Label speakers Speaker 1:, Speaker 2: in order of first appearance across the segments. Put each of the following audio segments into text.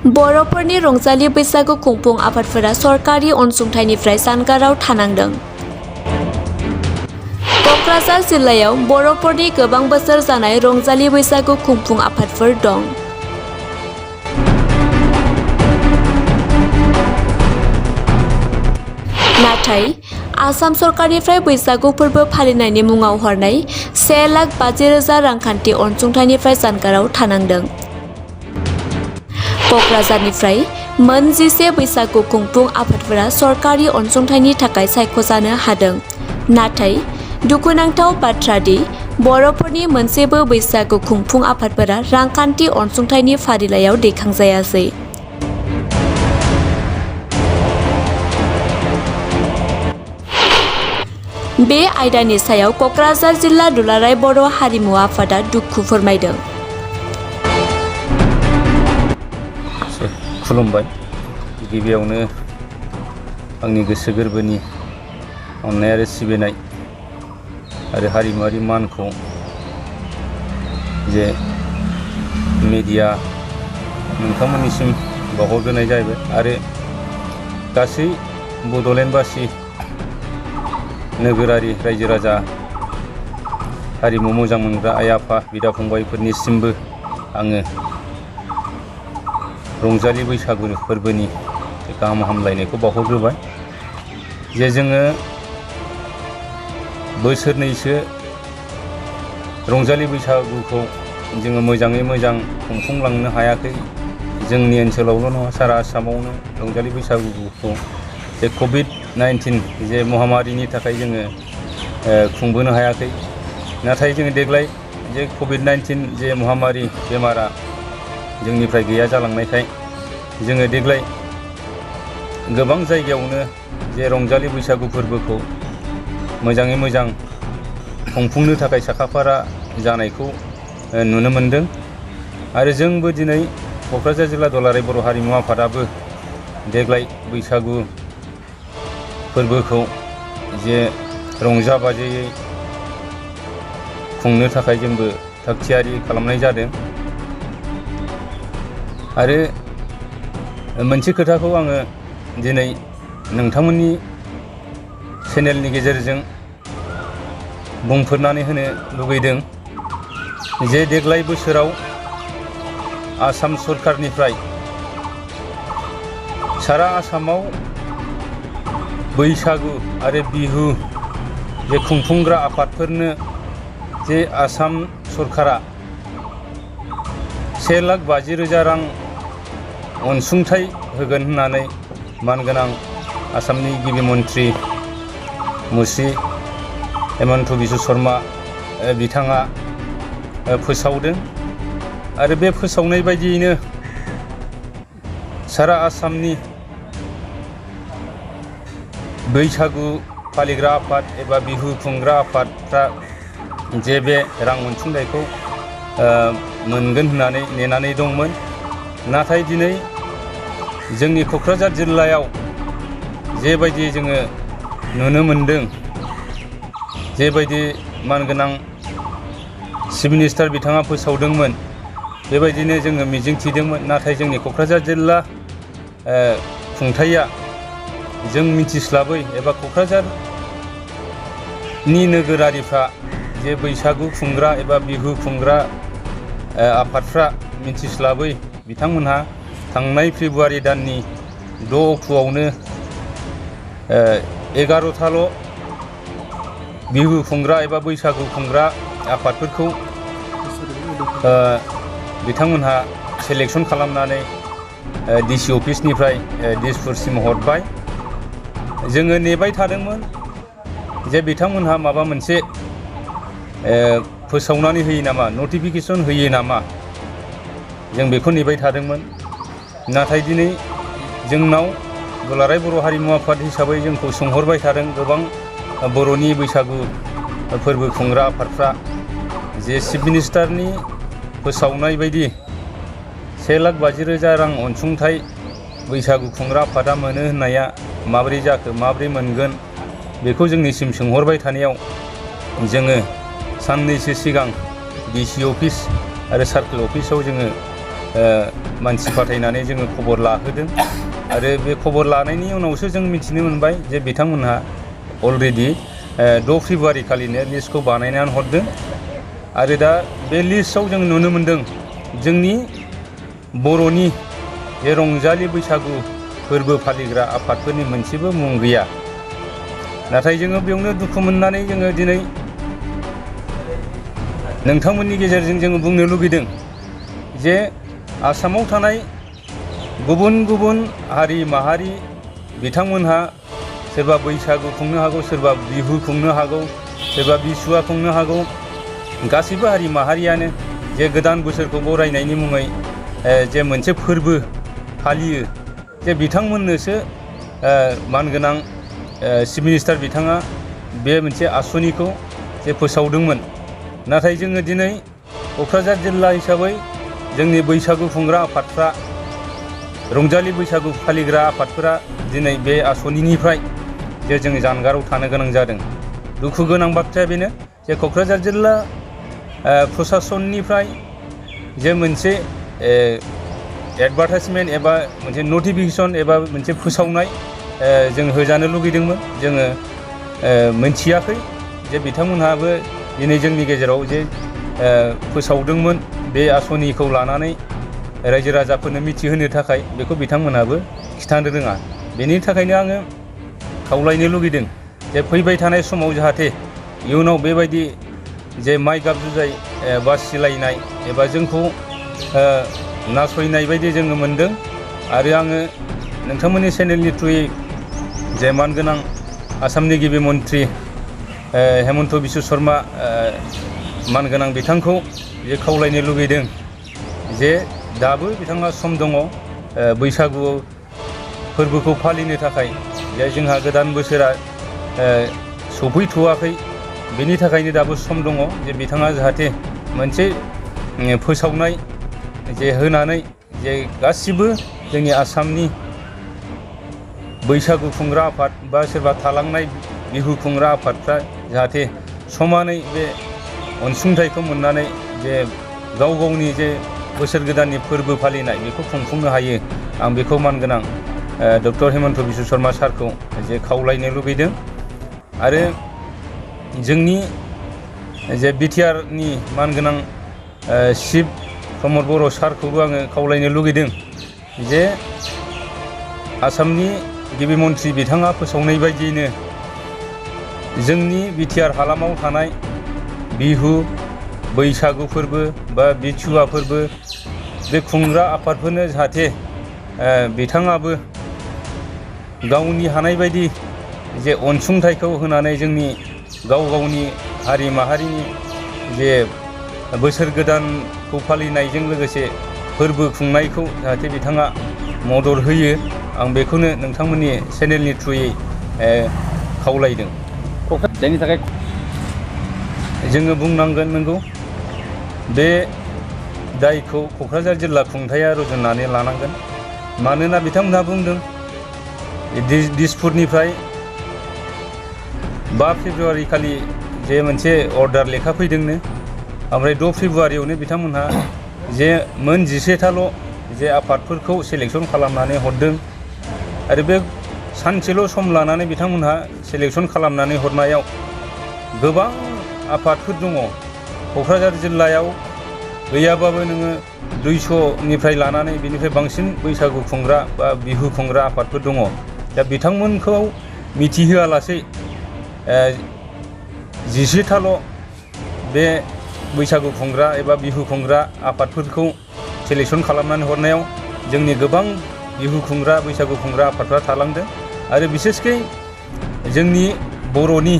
Speaker 1: बर'फोरनि रंजालि बैसागु खुंफुं आफादफोरा सरकारि अनसुंथाइनिफ्राय जानगाराव थानांदों। क'क्राझार जिल्लायाव बर'फोरनि गोबां बोसोर जानाय रंजालि बैसागु खुंफुं आफादफोर दं। नाथाय आसाम सरकारनिफ्राय बैसागु फोरबो फालिनायनि मुङाव हरनाय 1,50,000 रांखान्थि अनसुंथाइनिफ्राय जानगाराव थानांदों। क'क्राझारनिफ्राय मोन 11 बैसागु खुंफुं आफादफोरा सरकारि अनसुंथाइनि थाखाय सायख'जानो हादों। नाथाय दुखुनांथाव बाथ्रा दि बर'फोरनि मोनसेबो बैसागु खुंफुं आफादफोरा रांखान्थि अनसुंथाइनि फारिलाइयाव दैखांजायासै। बे आयदानि सायाव क'क्राझार जिल्ला दुलाराय बर' हारिमु आफादा दुखु फोरमायदों।
Speaker 2: खुलुमबाय। गिबियावनो आंनि गोसो गोरबोनि अननाय आरो सिबिनाय आरो हारिमुआरि मानखौ जे मिडिया नोंथांमोननिसिम बावहरग्रोनाय जाहैबाय आरो गासै बड'लेण्डबासि नोगोरारि रायजो राजा हारिमु मोजां मोनग्रा आइ आफा बिदा फंबायफोरनिसिमबो आङो रंजालि बैसागु फोरबोनि गाहाम हामलायनायखौ बावहरग्रोबाय। जे जोङो बोसोरनैसो रंजालि बैसागुखौ जोङो मोजाङै मोजां खुंफुंलांनो हायाखै। जोंनि ओनसोलावल' नङा सारा आसामावनो रंजालि बैसागुखौ जे कभिड-19 जे महामारिनि थाखाय जोङो खुंबोनो हायाखै। नाथाय जोङो देग्लाय जे कभिड-19 जे महामारि बेमारा जोंनिफ्राय गैया जालांनायखाय जोङो देग्लाय गोबां जायगायावनो जे रंजालि बैसागु फोरबोखौ मोजाङै मोजां खुंफुंनो थाखाय साखाफारा जानायखौ नुनो मोनदों। आरो जोंबो दिनै क'क्राझार जिल्ला दुलाराय बर' हारिमु आफादाबो देग्लाय बैसागु फोरबोखौ जे रंजा बाजायै खुंनो थाखाय जोंबो थागथियारि खालामनाय जादों। आरो मोनसे खोथाखौ आङो दिनै नोंथांमोननि चेनेलनि गेजेरजों बुंफोरनानै होनो लुगैदों जे देग्लाय बोसोराव आसाम सरकारनिफ्राय सारा आसामाव बैसागु आरो बिहु जे खुंफुंग्रा आफादफोरनो जे आसाम सरकारा 1,50,000 रां अनसुंथाइ होगोन होननानै मानगोनां आसामनि गिबि मन्थ्रि मुस्रि हेमन्त बिश्व शर्मा बिथाङा फोसावदों। आरो बे फोसावनाय बायदियैनो सारा आसामनि बैसागु फालिग्रा आफाद एबा बिहु खुंग्रा आफादफ्रा जे बे रां अनसुंथाइखौ मोनगोन होननानै नेनानै दंमोन। नाथाय दिनै जोंनि क'क्राझार जिल्लायाव जेबायदि जोङो नुनो मोनदों, जेबायदि मानगोनां चिफ मिनिस्टार बिथाङा फोसावदोंमोन बेबायदिनो जोङो मिजिंथिदोंमोन। नाथाय जोंनि क'क्राझार जिल्ला खुंथाइया जों मिथिस्लाबै एबा क'क्राझारनि नोगोरारिफ्रा जे बैसागु खुंग्रा एबा बिहु खुंग्रा आफादफ्रा मिथिस्लाबै बिथांमोनहा थांनाय फेब्रुवारि दाननि 6 अक्ट'आवनो 11थाल' बिहु खुंग्रा एबा बैसागु खुंग्रा आफादफोरखौ बिथांमोनहा सेलेक्सन खालामनानै डिसि अफिसनिफ्राय दिसपुरसिम हरबाय। जोङो नेबाय थादोंमोन जे बिथांमोनहा माबा मोनसे फोसावनानै होयो नामा, नटिफिकेसन होयो नामा, जों बेखौ नेबाय थादोंमोन। नाथाय दिनै जोंनाव दुलाराय बर' हारिमु आफाद हिसाबै जोंखौ सोंहरबाय थादों गोबां बर'नि बैसागु फोरबो खुंग्रा आफादफ्रा जे चिफ मिनिस्टारनि फोसावनाय बायदि 1,50,000 रां अनसुंथाइ बैसागु खुंग्रा आफादा मोनो होननाया माबोरै जाखो, माबोरै मोनगोन, बेखौ जोंनिसिम सोंहरबाय थानायाव जोङो साननैसो सिगां डिसि अफिस आरो सार्केल अफिसाव जोङो मानसि फाथायनानै जोङो खबर लाहोदों आरो बे खबर लानायनि उनावसो जों मिथिनो मोनबाय जे बिथांमोनहा अलरेडि 6 फेब्रुवारि खालिनो लिस्टखौ बानायनानै हरदों आरो दा बे लिस्टआव जों नुनो मोनदों जोंनि बर'नि जे रंजालि बैसागु फोरबो फालिग्रा आफादफोरनि मोनसेबो मुं गैया। नाथाय जोङो बेयावनो दुखु मोननानै जोङो दिनै नोंथांमोननि गेजेरजों जोङो बुंनो लुगैदों जे आसामाव थानाय गुबुन गुबुन हारि माहारि बिथांमोनहा सोरबा बैसागु खुंनो हागौ, सोरबा बिहु खुंनो हागौ, सोरबा बिसुवा खुंनो हागौ। गासैबो हारि माहारियानो जे गोदान बोसोरखौ बरायनायनि मुङै जे मोनसे फोरबो फालियो जे बिथांमोननोसो मानगोनां चिफ मिनिस्टार बिथाङा बे मोनसे आसनिखौ जे फोसावदोंमोन। नाथाय जोङो दिनै क'क्राझार जिल्ला हिसाबै जोंनि बैसागु खुंग्रा आफादफ्रा रंजालि बैसागु फालिग्रा आफादफोरा दिनै बे आसनिनिफ्राय जे जों जानगाराव थानो गोनां जादों। दुखु गोनां बाथ्राया बेनो जे क'क्राझार जिल्ला प्रसासननिफ्राय जे मोनसे एडभार्टाइजमेन्ट एबा मोनसे नटिफिकेसन एबा मोनसे फोसावनाय जों होजानो लुगैदोंमोन। जोङो मोनथियाखै जे बिथांमोनहाबो दिनै जोंनि गेजेराव जे फोसावदोंमोन बे आसनिखौ लानानै रायजो राजाफोरनो मिथिहोनो थाखाय बेखौ बिथांमोनहाबो खिथानो रोङा। बेनि थाखायनो आङो खावलायनो लुगैदों जे फैबाय थानाय समाव जाहाथे इयुनाव बेबायदि जे माइ गाब जुजाय बासिलायनाय एबा जोंखौ नासयनाय बायदि जोङो मोनदों। आरो आङो नोंथांमोननि चेनेलनि थ्रुयै जे मानगोनां आसामनि गिबि मन्त्रि हेमन्त बिश्व शर्मा मानगोनां बिथांखौ जे खावलायनो लुगैदों जे दाबो बिथाङा सम दङ बैसागु फोरबोखौ फालिनो थाखाय। जे जोंहा गोदान बोसोरा सफैथ'वाखै, बेनि थाखायनो दाबो सम दङ जे बिथाङा जाहाथे मोनसे फोसावनाय जे होनानै जे गासिबो जोंनि आसामनि बैसागु खुंग्रा आफाद बा सोरबा थालांनाय बिहु खुंग्रा आफादफ्रा जाहाथे समानै बे अनसुंथाइखौ मोननानै जे गाव गावनि जे बोसोर गोदाननि फोरबो फालिनाय बेखौ खुंफुंनो हायो। आं बेखौ मानगोनां डक्टर हेमन्त बिश्व शर्मा सारखौ जे खावलायनो लुगैदों। आरो जोंनि जे बिटिआरनि मानगोनां चिफ प्रमद बर' सारखौबो आङो खावलायनो लुगैदों जे आसामनि गिबि मन्त्रि बिथाङा फोसावनाय बायदियैनो जोंनि बिटिआर हालामाव थानाय बिहु, बैसागु फोरबो बा बिसुवा फोरबो बे खुंग्रा आफादफोरनो जाहाथे बिथाङाबो गावनि हानाय बायदि जे अनसुंथाइखौ होनानै जोंनि गाव गावनि हारि माहारिनि जे बोसोर गोदानखौ फालिनायजों लोगोसे फोरबो खुंनायखौ जाहाथे बिथाङा मदद होयो। आं बेखौनो नोंथांमोननि चेनेलनि थ्रुयै खावलायदों।
Speaker 3: जायनि थाखाय
Speaker 2: जोङो बुंनांगोन नंगौ बे दायखौ क'क्राझार जिल्ला खुंथाया रुजुननानै लानांगोन। मानोना बिथांमोनहा बुंदों दिसपुरनिफ्राय 5 फेब्रुवारि खालि जे मोनसे अर्डार लेखा फैदोंनो, ओमफ्राय 6 फेब्रुवारियावनो बिथांमोनहा जे मोन 11थाल' जे आफादफोरखौ सेलेक्सन खालामनानै हरदों। आरो बे सानसेल' सम लानानै बिथांमोनहा सेलेक्सन खालामनानै हरनायाव गोबां आफादफोर दङ। क'क्राझार जिल्लायाव गैयाबाबो नोङो 200निफ्राय लानानै बेनिफ्राय बांसिन बैसागु खुंग्रा बा बिहु खुंग्रा आफादफोर दङ। दा बिथांमोनखौ मिथिहोआलासै 11थाल' बे बैसागु खुंग्रा एबा बिहु खुंग्रा आफादफोरखौ सेलेक्सन खालामनानै हरनायाव जोंनि गोबां बिहु खुंग्रा बैसागु खुंग्रा आफादफ्रा थालांदों। आरो बिसेसकै जोंनि बर'नि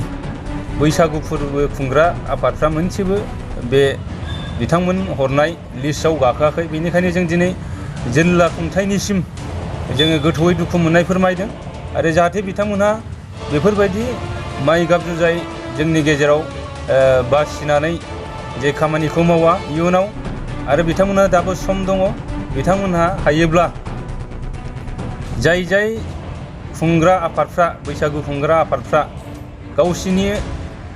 Speaker 2: बैसागु फोरबो खुंग्रा आफादफ्रा मोनसेबो बे बिथांमोन हरनाय लिस्टआव गाखोआखै। बेनिखायनो जों दिनै जिल्ला खुंथायनिसिम जोङो गोथौयै दुखु मोननाय फोरमायदों। आरो जाहाथे बिथांमोनहा बेफोरबायदि माइ गाब जुजाय जोंनि गेजेराव बासिनानै जे खामानिखौ मावा इयुनाव। आरो बिथांमोनहा दाबो सम दङ। बिथांमोनहा हायोब्ला जाय जाय खुंग्रा आफादफ्रा बैसागु खुंग्रा आफादफ्रा गावसिनि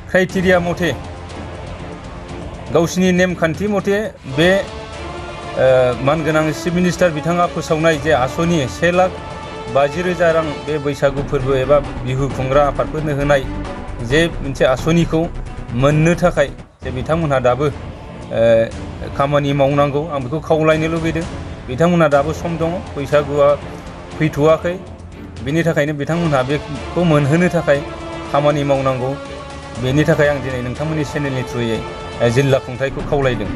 Speaker 2: क्राइटेरिया मथे गावसिनि नेमखान्थि मथे बे मानगोनां चिफ मिनिस्टार बिथाङा फोसावनाय जे आसनि 1,50,000 रां बे बैसागु फोरबो एबा बिहु खुंग्रा आफादफोरनो होनाय जे मोनसे आसनिखौ मोननो थाखाय जे बिथांमोनहा दाबो खामानि मावनांगौ आं बेखौ खावलायनो लुबैदों। बिथांमोनहा दाबो सम दङ, बैसागुआ फैथ'वाखै, बेनि थाखायनो बिथांमोनहा बेखौ मोनहोनो थाखाय खामानि मावनांगौ। बेनि थाखाय आं दिनै नोंथांमोननि चेनेलनि थ्रुयै जिल्ला खुंथायखौ खावलायदों।